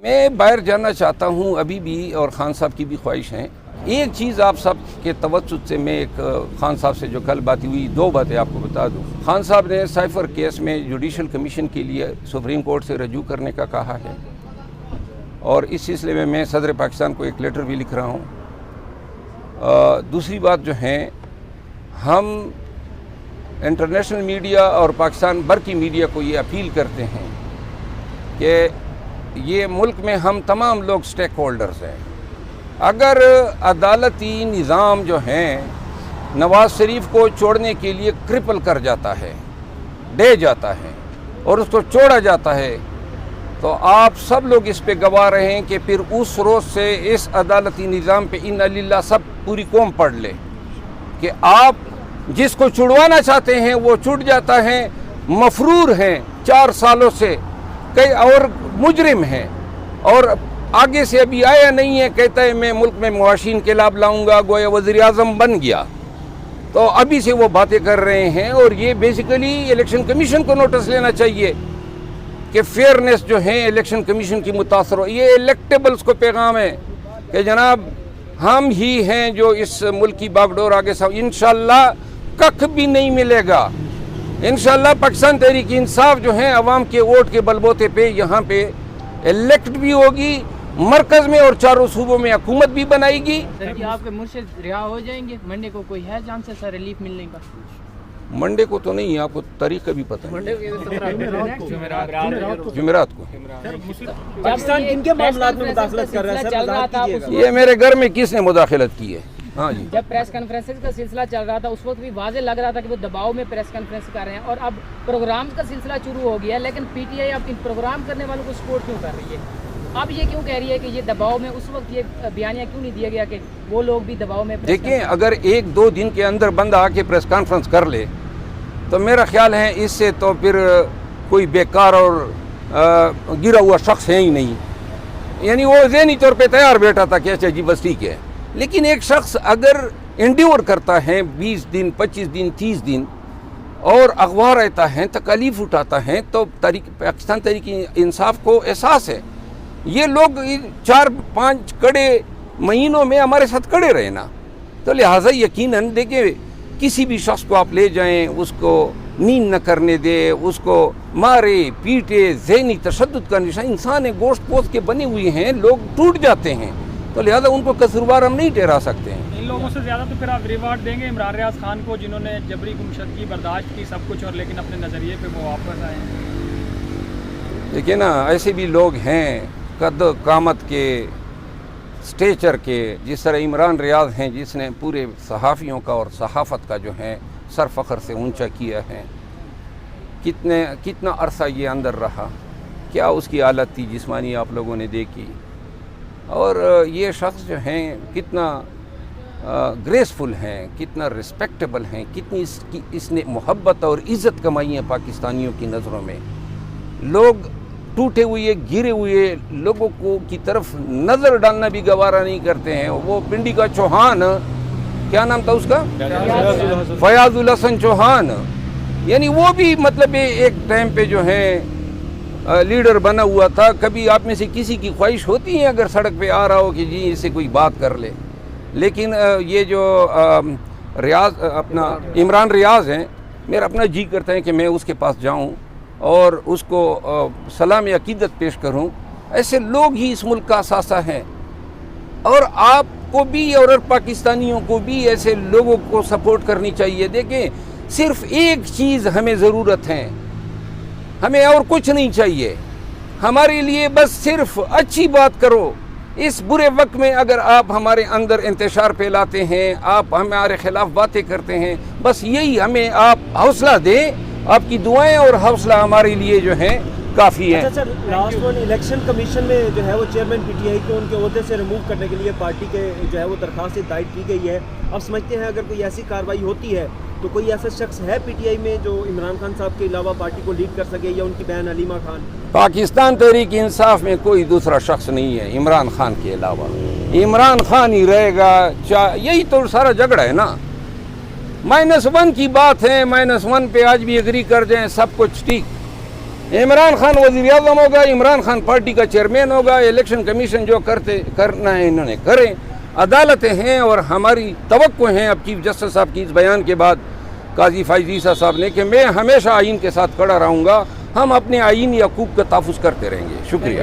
میں باہر جانا چاہتا ہوں ابھی بھی، اور خان صاحب کی بھی خواہش ہے۔ ایک چیز آپ سب کے توسط سے میں ایک خان صاحب سے جو کل بات ہوئی، دو باتیں آپ کو بتا دوں۔ خان صاحب نے سائفر کیس میں جوڈیشل کمیشن کے لیے سپریم کورٹ سے رجوع کرنے کا کہا ہے، اور اس سلسلے میں صدر پاکستان کو ایک لیٹر بھی لکھ رہا ہوں۔ دوسری بات جو ہے، ہم انٹرنیشنل میڈیا اور پاکستان بھر کی میڈیا کو یہ اپیل کرتے ہیں کہ یہ ملک میں ہم تمام لوگ سٹیک ہولڈرز ہیں۔ اگر عدالتی نظام جو ہیں نواز شریف کو چھوڑنے کے لیے کرپل کر جاتا ہے، دے جاتا ہے اور اس کو چھوڑا جاتا ہے، تو آپ سب لوگ اس پہ گواہ رہے ہیں کہ پھر اس روز سے اس عدالتی نظام پہ انا للہ سب پوری قوم پڑھ لے کہ آپ جس کو چھڑوانا چاہتے ہیں وہ چھوٹ جاتا ہے، مفرور ہیں 4 سالوں سے، کئی اور مجرم ہیں، اور آگے سے ابھی آیا نہیں ہے، کہتا ہے میں ملک میں معاشی انقلاب لاؤں گا، گویا وزیر اعظم بن گیا۔ تو ابھی سے وہ باتیں کر رہے ہیں، اور یہ بیسیکلی الیکشن کمیشن کو نوٹس لینا چاہیے کہ فیئرنیس جو ہے الیکشن کمیشن کی متاثر ہو۔ یہ الیکٹیبلز کو پیغام ہے کہ جناب ہم ہی ہیں جو اس ملک کی باغ ڈور آگے انشاءاللہ ککھ بھی نہیں ملے گا۔ انشاءاللہ پاکستان تحریک انصاف جو ہے عوام کے ووٹ کے بلبوتے پہ یہاں پہ الیکٹ بھی ہوگی، مرکز میں اور چاروں صوبوں میں حکومت بھی بنائے گی۔ سر کیا آپ کے مرشد رہا ہو جائیں گے منڈے کو؟ کوئی ہے چانس ہے سر ریلیف ملنے کا؟ منڈے کو تو نہیں، آپ کو تاریخ کا بھی پتہ ہے، جمعرات کو۔ پاکستان کن کے معاملات میں مداخلت کر رہا ہے سر؟ یہ میرے گھر میں کس نے مداخلت کی ہے؟ ہاں جی، جب پریس کانفرنس کا سلسلہ چل رہا تھا اس وقت بھی واضح لگ رہا تھا کہ وہ دباؤ میں پریس کانفرنس کر رہے ہیں، اور اب پروگرام کا سلسلہ شروع ہو گیا ہے، لیکن پی ٹی آئی اب ان پروگرام کرنے والوں کو سپورٹ کیوں کر رہی ہے؟ اب یہ کیوں کہہ رہی ہے کہ یہ دباؤ میں؟ اس وقت یہ بیانیہ کیوں نہیں دیا گیا کہ وہ لوگ بھی دباؤ میں؟ دیکھیں، اگر 1-2 دن کے اندر بندہ آ کے پریس کانفرنس کر لے تو میرا خیال ہے اس سے تو پھر کوئی بیکار اور گرا ہوا شخص ہے ہی نہیں، یعنی وہ ذہنی طور پہ تیار بیٹھا تھا کہ اچھا جی بس ٹھیک ہے۔ لیکن ایک شخص اگر انڈیور کرتا ہے 20 دن 25 دن 30 دن اور اغوا رہتا ہے، تکالیف اٹھاتا ہے، تو پاکستان تحریک انصاف کو احساس ہے یہ لوگ 4-5 کڑے مہینوں میں ہمارے ساتھ کڑے رہے نا، تو لہٰذا یقیناً دیکھیں کسی بھی شخص کو آپ لے جائیں، اس کو نیند نہ کرنے دے، اس کو مارے پیٹے، ذہنی تشدد کا نشان، انسان ہے، گوشت پوست کے بنے ہوئے ہیں، لوگ ٹوٹ جاتے ہیں، تو لہذا ان کو قصوروار ہم نہیں ٹھہرا سکتے ہیں۔ ان لوگوں سے زیادہ تو پھر آپ ریوارڈ دیں گے عمران ریاض خان کو، جنہوں نے جبری گمشدگی برداشت کی سب کچھ، اور لیکن اپنے نظریے پہ وہ واپس آئے ہیں۔ دیکھیں نا، ایسے بھی لوگ ہیں قد قامت کے، سٹیچر کے، جس طرح عمران ریاض ہیں جس نے پورے صحافیوں کا اور صحافت کا جو ہے سر فخر سے اونچا کیا ہے، کتنا عرصہ یہ اندر رہا، کیا اس کی حالت تھی جسمانی آپ لوگوں نے دیکھی، اور یہ شخص جو ہیں کتنا گریسفل ہیں، کتنا رسپیکٹیبل ہیں، کتنی اس نے محبت اور عزت کمائی ہے پاکستانیوں کی نظروں میں۔ لوگ ٹوٹے ہوئے گرے ہوئے لوگوں کو کی طرف نظر ڈالنا بھی گوارا نہیں کرتے ہیں۔ وہ پنڈی کا چوہان، کیا نام تھا اس کا؟ فیاض الحسن چوہان، یعنی وہ بھی مطلب ایک ٹائم پہ جو ہے لیڈر بنا ہوا تھا۔ کبھی آپ میں سے کسی کی خواہش ہوتی ہے اگر سڑک پہ آ رہا ہو کہ جی اس سے کوئی بات کر لے؟ لیکن یہ جو ریاض اپنا عمران ریاض ہیں، میرا اپنا جی کرتا ہے کہ میں اس کے پاس جاؤں اور اس کو سلام عقیدت پیش کروں۔ ایسے لوگ ہی اس ملک کا اثاثہ ہیں، اور آپ کو بھی اور پاکستانیوں کو بھی ایسے لوگوں کو سپورٹ کرنی چاہیے۔ دیکھیں، صرف ایک چیز ہمیں ضرورت ہے، ہمیں اور کچھ نہیں چاہیے، ہمارے لیے بس صرف اچھی بات کرو۔ اس برے وقت میں اگر آپ ہمارے اندر انتشار پھیلاتے ہیں، آپ ہمارے خلاف باتیں کرتے ہیں، بس یہی ہمیں آپ حوصلہ دیں، آپ کی دعائیں اور حوصلہ ہمارے لیے جو ہیں کافی ہیں۔ اچھا سر، لاسٹ ون الیکشن کمیشن میں جو ہے وہ چیئرمین پی ٹی آئی کو ان کے عہدے سے ریموو کرنے کے لیے پارٹی کے جو ہے وہ درخواست دائر کی گئی ہے۔ اب سمجھتے ہیں اگر کوئی ایسی کارروائی ہوتی ہے تو کوئی ایسا شخص ہے پی ٹی آئی میں جو عمران خان صاحب کے علاوہ پارٹی کو لیڈ کر سکے، یا ان کی بہن علیمہ خان؟ پاکستان تحریک انصاف میں کوئی دوسرا شخص نہیں ہے عمران خان کے علاوہ، عمران خان ہی رہے گا۔ یہی تو سارا جھگڑا ہے نا، -1 کی بات ہے، -1 پہ آج بھی ایگری کر جائیں سب کچھ ٹھیک، عمران خان وزیر اعظم ہوگا, عمران خان پارٹی کا چیئرمین ہوگا, الیکشن کمیشن جو کرنا ہے انہوں نے کریں. عدالتیں ہیں اور ہماری توقع ہیں اب چیف جسٹس صاحب کی اس بیان کے بعد قاضی فائز عیسیٰ صاحب نے کہ میں ہمیشہ آئین کے ساتھ کھڑا رہوں گا, ہم اپنے آئینی حقوق کا تحفظ کرتے رہیں گے. شکریہ.